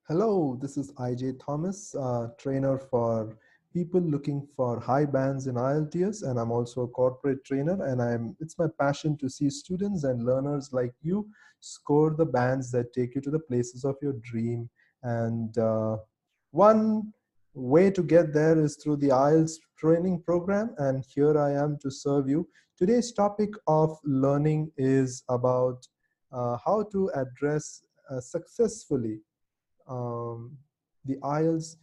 Hello, this is IJ Thomas, trainer for people looking for high bands in IELTS, and I'm also a corporate trainer. And it's my passion to see students and learners like you score the bands that take you to the places of your dream. And one way to get there is through the IELTS training program. And here I am to serve you. Today's topic of learning is about how to address successfully um, the IELTS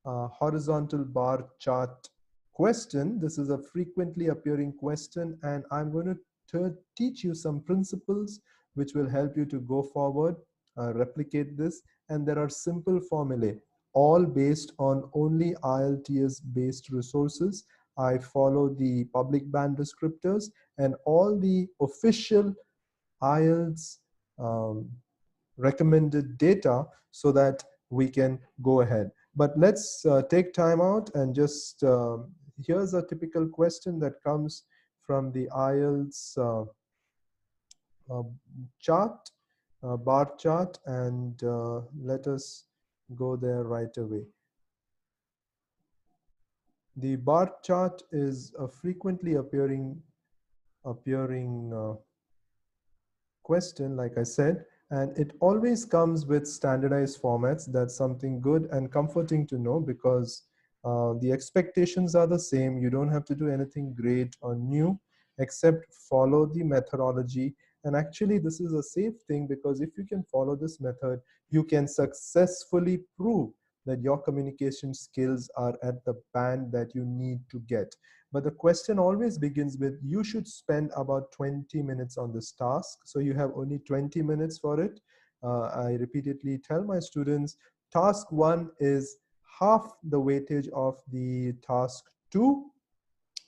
horizontal bar chart question. This is a frequently appearing question, and I'm going to teach you some principles which will help you to go forward, replicate this, and there are simple formulae, all based on only IELTS based resources. I follow the public band descriptors and all the official IELTS um, recommended data so that we can go ahead. But let's take time out and just here's a typical question that comes from the IELTS uh, chart, bar chart, and let us go there right away. The bar chart is a frequently appearing question, like I said, and it always comes with standardized formats. That's something good and comforting to know because the expectations are the same. You don't have to do anything great or new except follow the methodology. And actually, this is a safe thing because if you can follow this method, you can successfully prove that your communication skills are at the band that you need to get. But the question always begins with, you should spend about 20 minutes on this task. So you have only 20 minutes for it. I repeatedly tell my students, task one is half the weightage of the task two.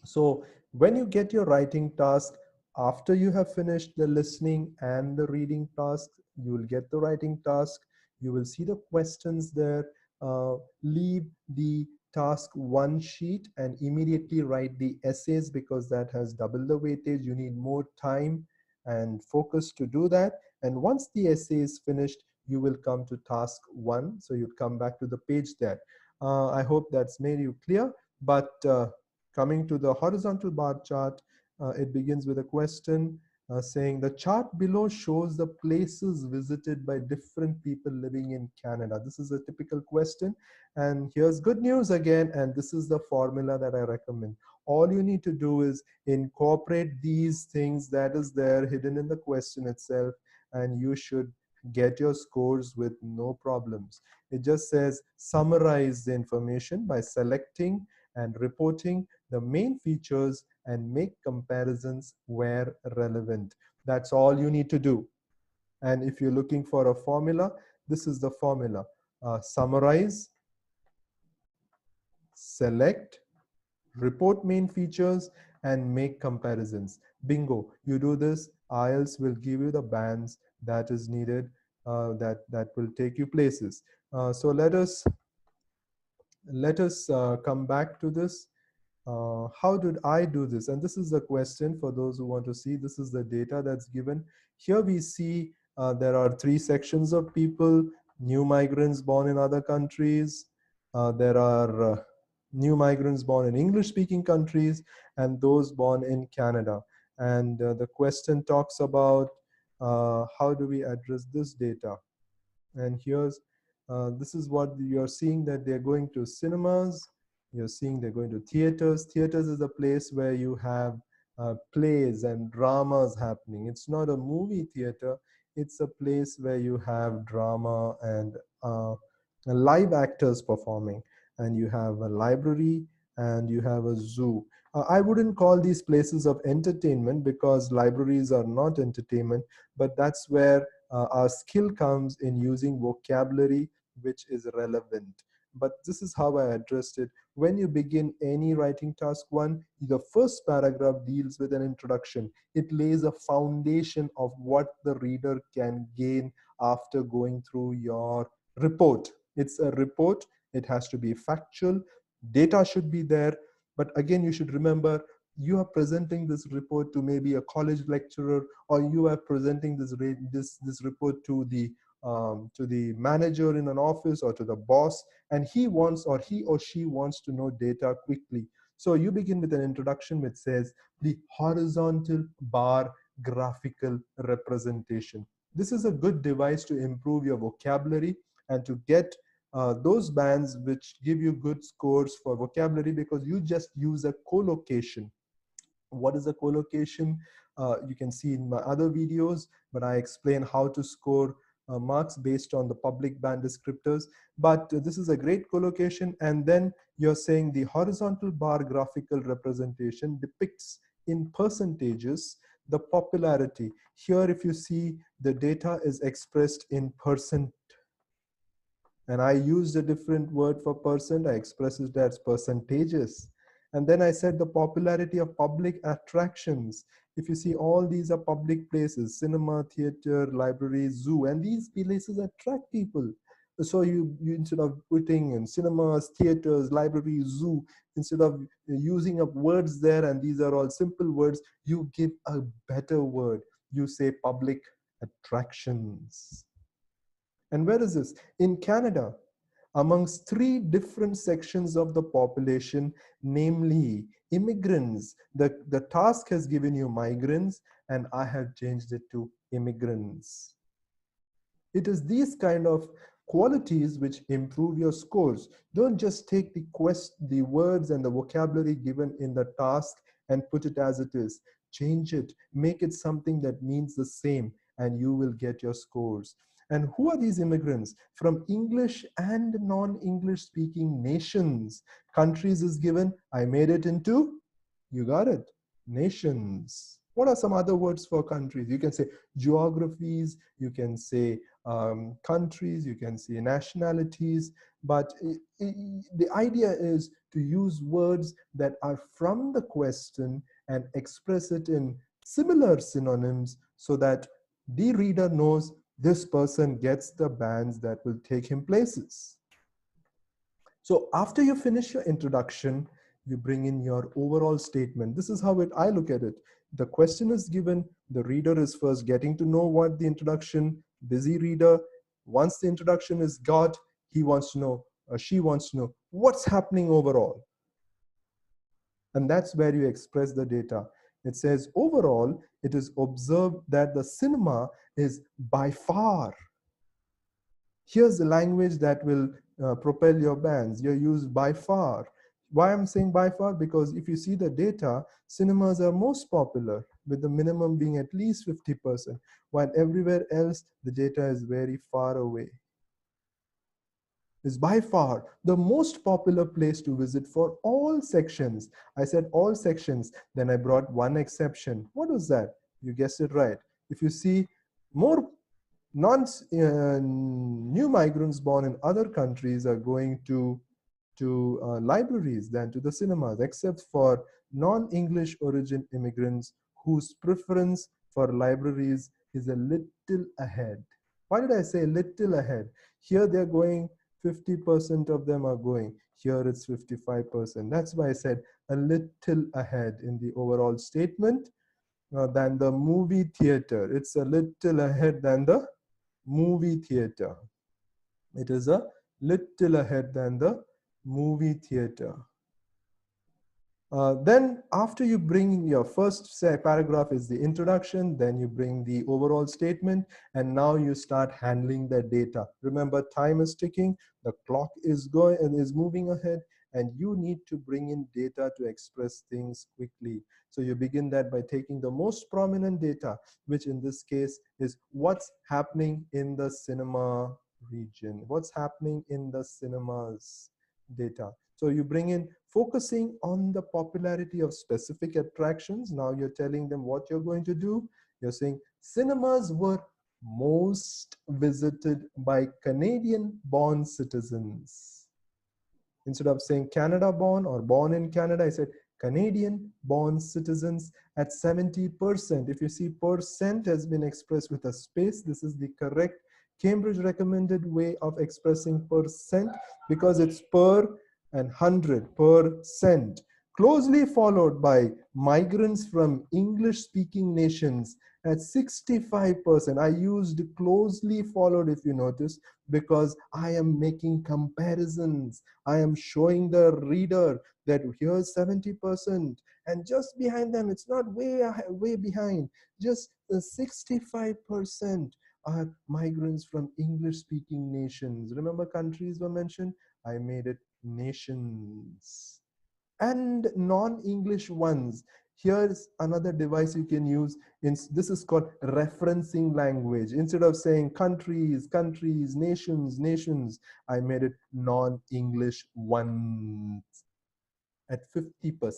So when you get your writing task, after you have finished the listening and the reading task, you will get the writing task. You will see the questions there. Leave the task one sheet and immediately write the essays because that has double the weightage. You need more time and focus to do that. And once the essay is finished, you will come to task one. So you'd come back to the page there. I hope that's made you clear. But coming to the horizontal bar chart, it begins with a question saying the chart below shows the places visited by different people living in Canada. This is a typical question. And here's good news again. And this is the formula that I recommend. All you need to do is incorporate these things that is there hidden in the question itself, and you should get your scores with no problems. It just says summarize the information by selecting and reporting the main features and make comparisons where relevant. That's all you need to do. And if you're looking for a formula, this is the formula. Summarize, select, report main features, and make comparisons. Bingo, you do this, IELTS will give you the bands that is needed, that will take you places. So let us come back to this. How did I do this? And this is the question for those who want to see. This is the data that's given. Here we see there are three sections of people: new migrants born in other countries. There are new migrants born in English-speaking countries, and those born in Canada. And the question talks about how do we address this data? And here's this is what you're seeing, that they're going to cinemas. You're seeing they're going to theaters. Theaters is a place where you have plays and dramas happening. It's not a movie theater. It's a place where you have drama and live actors performing. And you have a library and you have a zoo. I wouldn't call these places of entertainment because libraries are not entertainment, but that's where our skill comes in using vocabulary which is relevant. But this is how I addressed it. When you begin any writing task one, the first paragraph deals with an introduction. It lays a foundation of what the reader can gain after going through your report. It's a report. It has to be factual. Data should be there. But again, you should remember, you are presenting this report to maybe a college lecturer, or you are presenting this report to the to the manager in an office or to the boss, and he wants, or he or she wants to know data quickly. So you begin with an introduction which says the horizontal bar graphical representation. This is a good device to improve your vocabulary and to get those bands which give you good scores for vocabulary, because you just use a collocation. What is a collocation? You can see in my other videos, but I explain how to score marks based on the public band descriptors. But this is a great collocation. And then you're saying the horizontal bar graphical representation depicts in percentages the popularity. Here, if you see, the data is expressed in percent, and I used a different word for percent. I expressed it as percentages. And then I said the popularity of public attractions. If you see, all these are public places: cinema, theater, library, zoo, and these places attract people. So you instead of putting in cinemas, theaters, library, zoo, instead of using up words there, and these are all simple words, you give a better word. You say public attractions. And where is this? In Canada, amongst three different sections of the population, namely immigrants. The task has given you migrants, and I have changed it to immigrants. It is these kind of qualities which improve your scores. Don't just take the words and the vocabulary given in the task and put it as it is. Change it, make it something that means the same, and you will get your scores. And who are these immigrants? From English and non-English speaking nations. Countries is given, I made it into, you got it, nations. What are some other words for countries? You can say geographies, you can say countries, you can say nationalities, but the idea is to use words that are from the question and express it in similar synonyms so that the reader knows this person gets the bands that will take him places. So after you finish your introduction, you bring in your overall statement. This is how I look at it. The question is given, the reader is first getting to know what the introduction, busy reader. Once the introduction is got, he wants to know, or she wants to know, what's happening overall. And that's where you express the data. It says, overall, it is observed that the cinema is by far. Here's the language that will propel your bands. You're used by far. Why I'm saying by far? Because if you see the data, cinemas are most popular, with the minimum being at least 50%, while everywhere else, the data is very far away. Is by far the most popular place to visit for all sections. I said all sections, then I brought one exception. What was that? You guessed it right. If you see, more new migrants born in other countries are going to libraries than to the cinemas, except for non-English origin immigrants whose preference for libraries is a little ahead. Why did I say little ahead? Here they're going, 50% of them are going. Here it's 55%. That's why I said a little ahead in the overall statement than the movie theater. It's a little ahead than the movie theater. It is a little ahead than the movie theater. Then after you bring your first paragraph is the introduction, then you bring the overall statement, and now you start handling the data. Remember, time is ticking, the clock is going and is moving ahead, and you need to bring in data to express things quickly. So you begin that by taking the most prominent data, which in this case is what's happening in the cinema region, what's happening in the cinemas data. So you bring in focusing on the popularity of specific attractions. Now you're telling them what you're going to do. You're saying cinemas were most visited by Canadian-born citizens. Instead of saying Canada-born or born in Canada, I said Canadian-born citizens at 70%. If you see, percent has been expressed with a space. This is the correct Cambridge recommended way of expressing percent, because it's per and 100%. closely followed by migrants from English-speaking nations at 65%. I used closely followed, if you notice, because I am making comparisons. I am showing the reader that here's 70%, and just behind them, it's not way behind, just 65% are migrants from English-speaking nations. Remember, countries were mentioned? I made it nations. And non-English ones. Here's another device you can use. This is called referencing language. Instead of saying countries, countries, nations, nations, I made it non-English ones at 50%.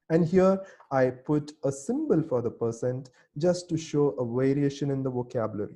And here I put a symbol for the percent just to show a variation in the vocabulary.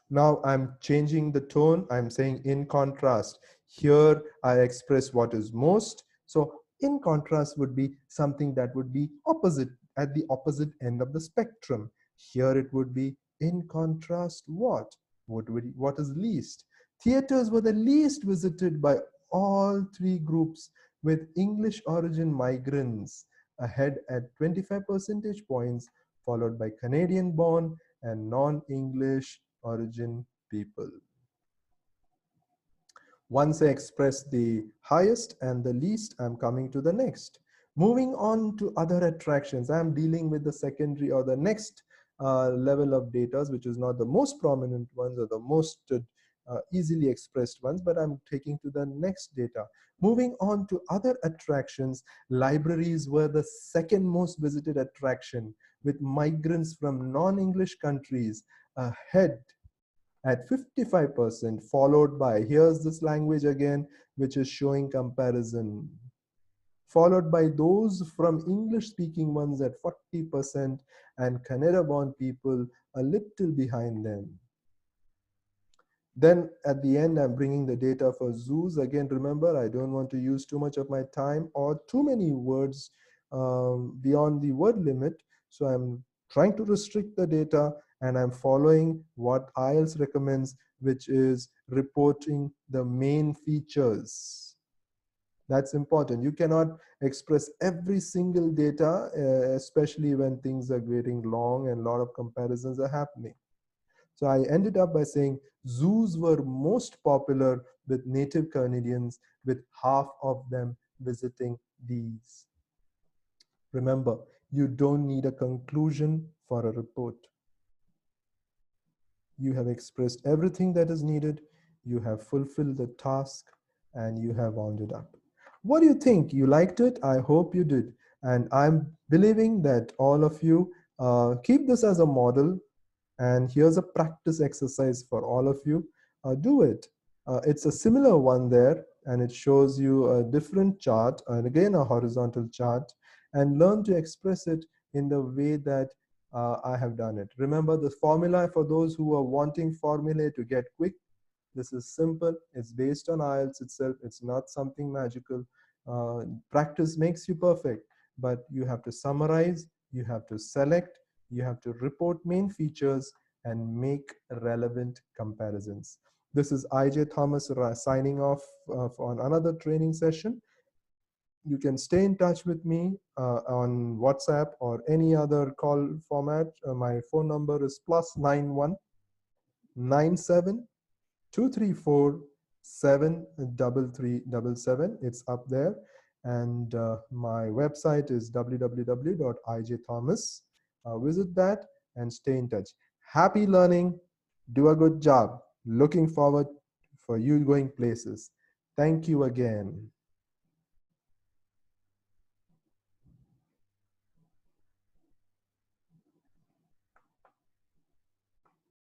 Now I'm changing the tone. I'm saying in contrast. Here I express what is most. So in contrast would be something that would be opposite, at the opposite end of the spectrum. Here it would be in contrast what? What is least? Theaters were the least visited by all three groups, with English origin migrants ahead at 25 percentage points, followed by Canadian born and non-English origin people. Once I express the highest and the least, I'm coming to the next. Moving on to other attractions, I'm dealing with the secondary or the next level of data, which is not the most prominent ones or the most easily expressed ones, but I'm taking to the next data. Moving on to other attractions, libraries were the second most visited attraction, with migrants from non-English countries ahead at 55%, followed by, here's this language again, which is showing comparison, followed by those from English-speaking ones at 40%, and Kannada-born people a little behind them. Then at the end, I'm bringing the data for zoos. Again, remember, I don't want to use too much of my time or too many words beyond the word limit. So I'm trying to restrict the data, and I'm following what IELTS recommends, which is reporting the main features. That's important. You cannot express every single data, especially when things are getting long and a lot of comparisons are happening. So I ended up by saying zoos were most popular with native Canadians, with half of them visiting these. Remember, you don't need a conclusion for a report. You have expressed everything that is needed, you have fulfilled the task, and you have wound it up. What do you think? You liked it? I hope you did. And I'm believing that all of you keep this as a model. And here's a practice exercise for all of you. Do it. It's a similar one there, and it shows you a different chart, and again a horizontal chart, and learn to express it in the way that I have done it. Remember the formula for those who are wanting formulae to get quick. This is simple. It's based on IELTS itself. It's not something magical. Practice makes you perfect, but you have to summarize, you have to select, you have to report main features and make relevant comparisons. This is IJ Thomas signing off on another training session. You can stay in touch with me on WhatsApp or any other call format. My phone number is +91 97 234 73377. It's up there. And my website is www.ijthomas. Visit that and stay in touch. Happy learning. Do a good job. Looking forward for you going places. Thank you again.